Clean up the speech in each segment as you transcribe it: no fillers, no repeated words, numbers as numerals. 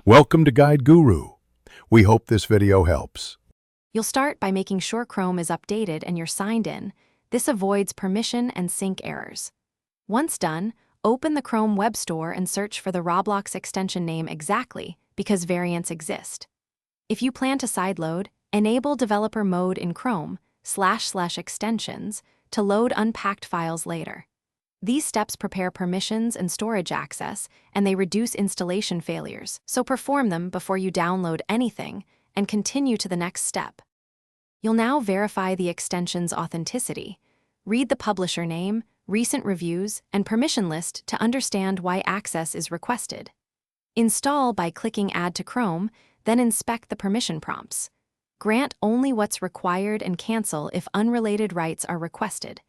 Welcome to Guide Guru. We hope this video helps. You'll start by making sure Chrome is updated and you're signed in. This avoids permission and sync errors. Once done, open the Chrome Web Store and search for the Roblox extension name exactly, because variants exist. If you plan to sideload, enable developer mode in Chrome //extensions to load unpacked files later. These steps prepare permissions and storage access, and they reduce installation failures, so perform them before you download anything and continue to the next step. You'll now verify the extension's authenticity. Read the publisher name, recent reviews, and permission list to understand why access is requested. Install by clicking Add to Chrome, then inspect the permission prompts. Grant only what's required and cancel if unrelated rights are requested.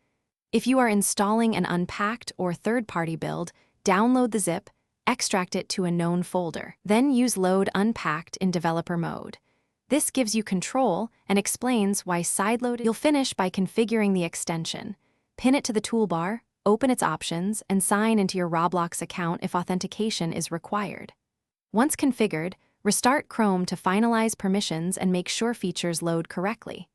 If you are installing an unpacked or third-party build, download the zip, extract it to a known folder, then use Load Unpacked in developer mode. This gives you control and explains why sideload. You'll finish by configuring the extension. Pin it to the toolbar, open its options, and sign into your Roblox account if authentication is required. Once configured, restart Chrome to finalize permissions and make sure features load correctly.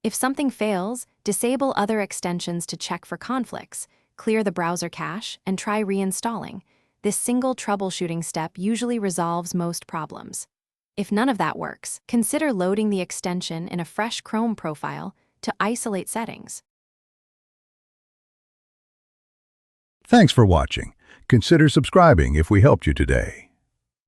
If something fails, disable other extensions to check for conflicts, clear the browser cache, and try reinstalling. This single troubleshooting step usually resolves most problems. If none of that works, consider loading the extension in a fresh Chrome profile to isolate settings. Thanks for watching. Consider subscribing if we helped you today.